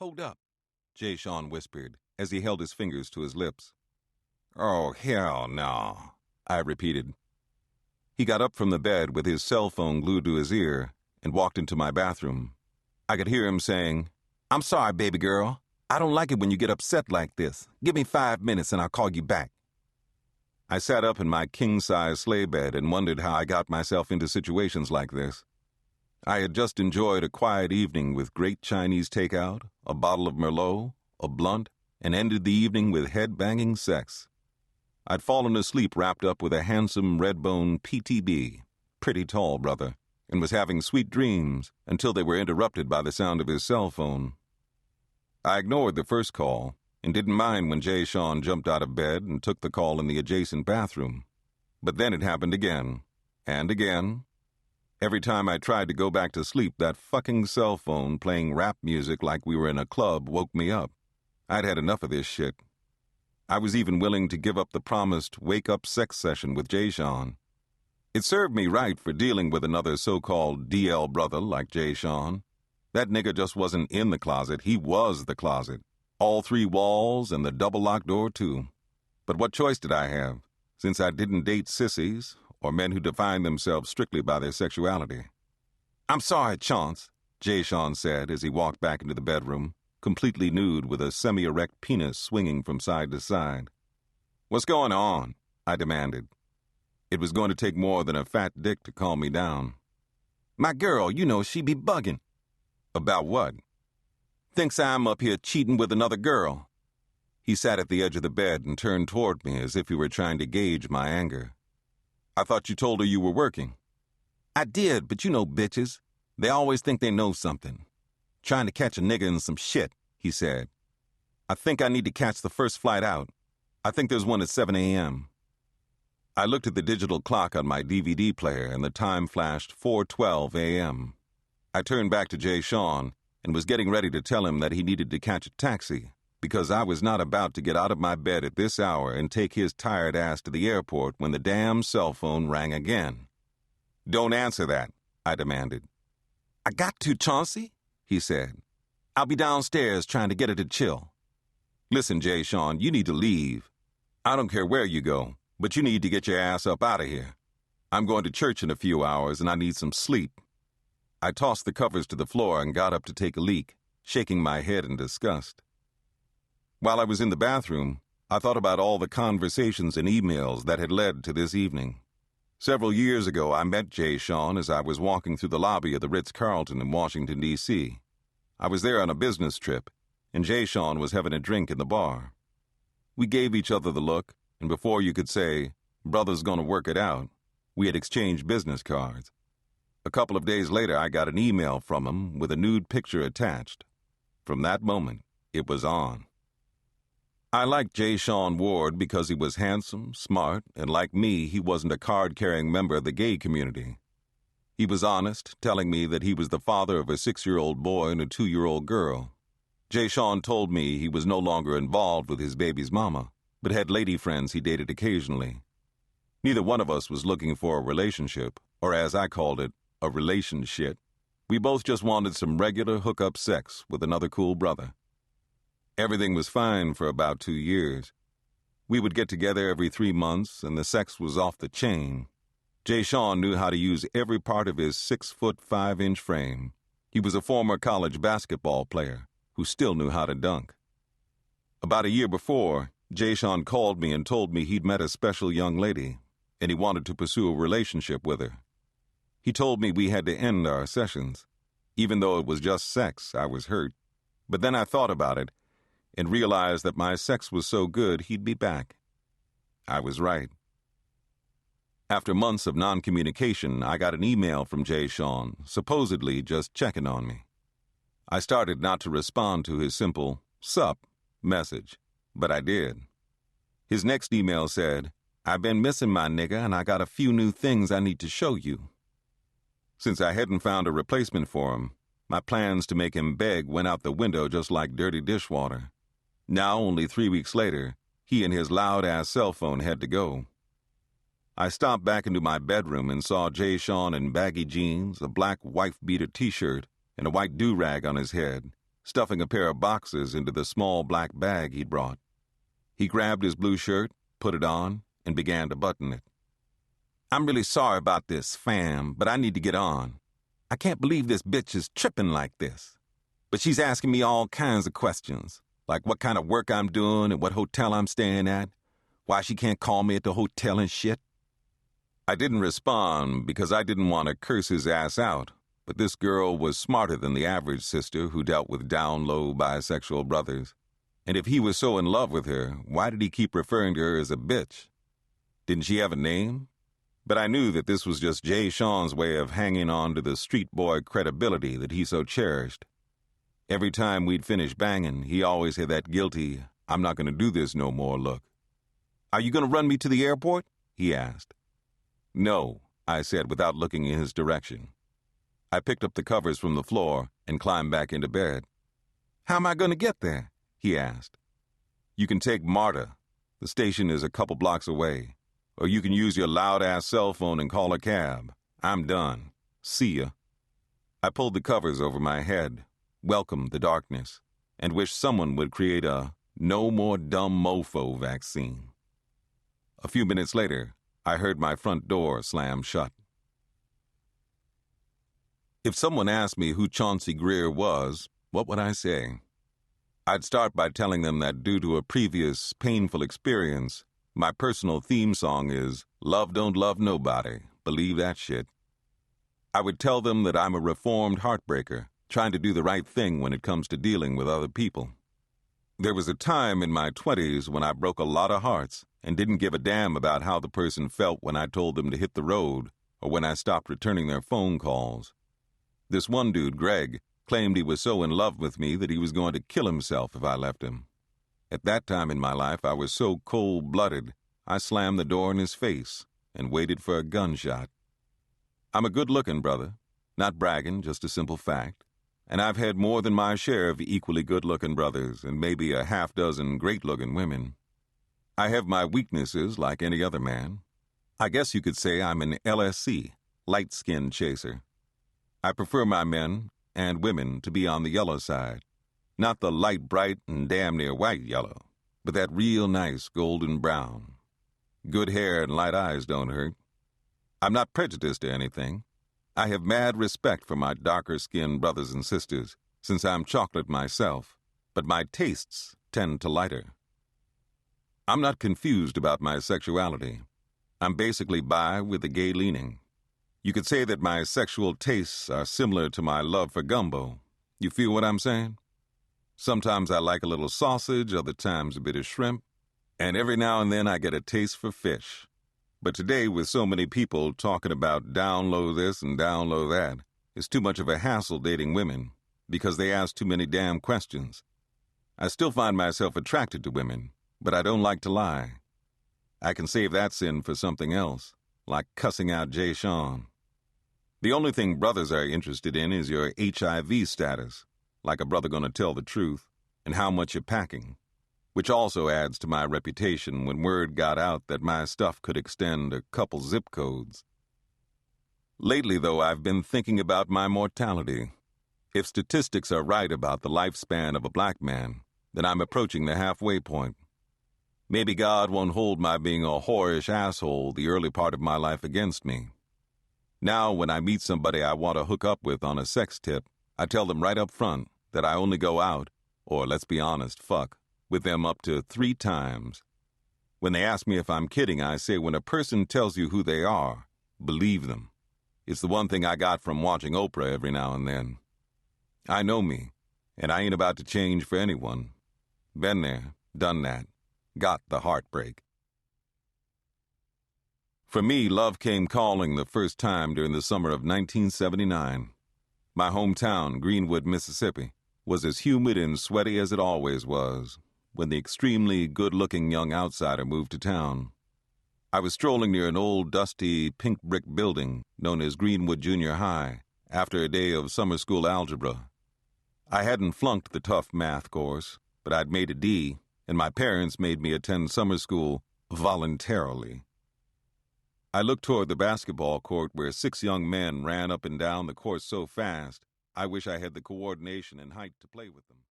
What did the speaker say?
Hold up, Jay Sean whispered as he held his fingers to his lips. Oh, hell no, I repeated. He got up from the bed with his cell phone glued to his ear and walked into my bathroom. I could hear him saying, I'm sorry, baby girl. I don't like it when you get upset like this. Give me 5 minutes and I'll call you back. I sat up in my king-size sleigh bed and wondered how I got myself into situations like this. I had just enjoyed a quiet evening with great Chinese takeout, a bottle of Merlot, a blunt, and ended the evening with head-banging sex. I'd fallen asleep wrapped up with a handsome red-bone PTB, pretty tall brother, and was having sweet dreams until they were interrupted by the sound of his cell phone. I ignored the first call and didn't mind when Jay Sean jumped out of bed and took the call in the adjacent bathroom. But then it happened again, and again. Every time I tried to go back to sleep, that fucking cell phone playing rap music like we were in a club woke me up. I'd had enough of this shit. I was even willing to give up the promised wake-up sex session with Jay Sean. It served me right for dealing with another so-called DL brother like Jay Sean. That nigga just wasn't in the closet, he was the closet. All 3 walls and the double-locked door, too. But what choice did I have, since I didn't date sissies or men who define themselves strictly by their sexuality? I'm sorry, Chauncey, Jay Sean said as he walked back into the bedroom, completely nude with a semi-erect penis swinging from side to side. What's going on? I demanded. It was going to take more than a fat dick to calm me down. My girl, you know she be bugging. About what? Thinks I'm up here cheating with another girl. He sat at the edge of the bed and turned toward me as if he were trying to gauge my anger. I thought you told her you were working. I did, but you know bitches. They always think they know something. Trying to catch a nigga in some shit, he said. I think I need to catch the first flight out. I think there's one at 7 a.m. I looked at the digital clock on my DVD player and the time flashed 4:12 a.m. I turned back to Jay Sean and was getting ready to tell him that he needed to catch a taxi because I was not about to get out of my bed at this hour and take his tired ass to the airport when the damn cell phone rang again. Don't answer that, I demanded. I got to, Chauncey, he said. I'll be downstairs trying to get her to chill. Listen, Jay Sean, you need to leave. I don't care where you go, but you need to get your ass up out of here. I'm going to church in a few hours and I need some sleep. I tossed the covers to the floor and got up to take a leak, shaking my head in disgust. While I was in the bathroom, I thought about all the conversations and emails that had led to this evening. Several years ago, I met Jay Sean as I was walking through the lobby of the Ritz-Carlton in Washington, D.C. I was there on a business trip, and Jay Sean was having a drink in the bar. We gave each other the look, and before you could say, brother's gonna work it out, we had exchanged business cards. A couple of days later, I got an email from him with a nude picture attached. From that moment, it was on. I liked Jay Sean Ward because he was handsome, smart, and like me, he wasn't a card-carrying member of the gay community. He was honest, telling me that he was the father of a 6-year-old boy and a 2-year-old girl. Jay Sean told me he was no longer involved with his baby's mama, but had lady friends he dated occasionally. Neither one of us was looking for a relationship, or as I called it, a relationship. We both just wanted some regular hookup sex with another cool brother. Everything was fine for about 2 years. We would get together every 3 months, and the sex was off the chain. Jay Sean knew how to use every part of his 6'5" frame. He was a former college basketball player who still knew how to dunk. About a year before, Jay Sean called me and told me he'd met a special young lady, and he wanted to pursue a relationship with her. He told me we had to end our sessions. Even though it was just sex, I was hurt. But then I thought about it and realized that my sex was so good he'd be back. I was right. After months of non-communication, I got an email from Jay Sean, supposedly just checking on me. I started not to respond to his simple, "Sup" message, but I did. His next email said, I've been missing my nigga and I got a few new things I need to show you. Since I hadn't found a replacement for him, my plans to make him beg went out the window just like dirty dishwater. Now, only 3 weeks later, he and his loud-ass cell phone had to go. I stomped back into my bedroom and saw Jay Sean in baggy jeans, a black wife-beater t-shirt, and a white do-rag on his head, stuffing a pair of boxers into the small black bag he'd brought. He grabbed his blue shirt, put it on, and began to button it. "I'm really sorry about this, fam, but I need to get on. I can't believe this bitch is tripping like this. But she's asking me all kinds of questions, like what kind of work I'm doing and what hotel I'm staying at, why she can't call me at the hotel and shit." I didn't respond because I didn't want to curse his ass out, but this girl was smarter than the average sister who dealt with down-low bisexual brothers. And if he was so in love with her, why did he keep referring to her as a bitch? Didn't she have a name? But I knew that this was just Jay Sean's way of hanging on to the street boy credibility that he so cherished. Every time we'd finish banging, he always had that guilty, "I'm not going to do this no more" look. "Are you going to run me to the airport?" he asked. "No," I said without looking in his direction. I picked up the covers from the floor and climbed back into bed. "How am I going to get there?" he asked. "You can take MARTA. The station is a couple blocks away. Or you can use your loud-ass cell phone and call a cab. I'm done. See ya." I pulled the covers over my head, welcomed the darkness, and wished someone would create a "no more dumb mofo" vaccine. A few minutes later, I heard my front door slam shut. If someone asked me who Chauncey Greer was, what would I say? I'd start by telling them that due to a previous painful experience, my personal theme song is "Love Don't Love Nobody, Believe That Shit." I would tell them that I'm a reformed heartbreaker, trying to do the right thing when it comes to dealing with other people. There was a time in my 20s when I broke a lot of hearts and didn't give a damn about how the person felt when I told them to hit the road or when I stopped returning their phone calls. This one dude, Greg, claimed he was so in love with me that he was going to kill himself if I left him. At that time in my life, I was so cold-blooded, I slammed the door in his face and waited for a gunshot. I'm a good-looking brother, not bragging, just a simple fact, and I've had more than my share of equally good-looking brothers and maybe a half-dozen great-looking women. I have my weaknesses like any other man. I guess you could say I'm an LSC, light-skin chaser. I prefer my men and women to be on the yellow side. Not the light, bright, and damn near white yellow, but that real nice golden brown. Good hair and light eyes don't hurt. I'm not prejudiced to anything. I have mad respect for my darker-skinned brothers and sisters, since I'm chocolate myself, but my tastes tend to lighter. I'm not confused about my sexuality. I'm basically bi with a gay leaning. You could say that my sexual tastes are similar to my love for gumbo. You feel what I'm saying? Sometimes I like a little sausage, other times a bit of shrimp, and every now and then I get a taste for fish. But today, with so many people talking about down low this and down low that, it's too much of a hassle dating women because they ask too many damn questions. I still find myself attracted to women, but I don't like to lie. I can save that sin for something else, like cussing out Jay Sean. The only thing brothers are interested in is your HIV status, like a brother gonna tell the truth, and how much you're packing, which also adds to my reputation when word got out that my stuff could extend a couple zip codes. Lately, though, I've been thinking about my mortality. If statistics are right about the lifespan of a black man, then I'm approaching the halfway point. Maybe God won't hold my being a whorish asshole the early part of my life against me. Now, when I meet somebody I want to hook up with on a sex tip, I tell them right up front that I only go out, or let's be honest, fuck, with them up to 3 times. When they ask me if I'm kidding, I say when a person tells you who they are, believe them. It's the one thing I got from watching Oprah every now and then. I know me, and I ain't about to change for anyone. Been there, done that, got the heartbreak. For me, love came calling the first time during the summer of 1979. My hometown, Greenwood, Mississippi, was as humid and sweaty as it always was when the extremely good-looking young outsider moved to town. I was strolling near an old, dusty, pink brick building known as Greenwood Junior High after a day of summer school algebra. I hadn't flunked the tough math course, but I'd made a D, and my parents made me attend summer school voluntarily. I looked toward the basketball court where 6 young men ran up and down the court so fast I wish I had the coordination and height to play with them.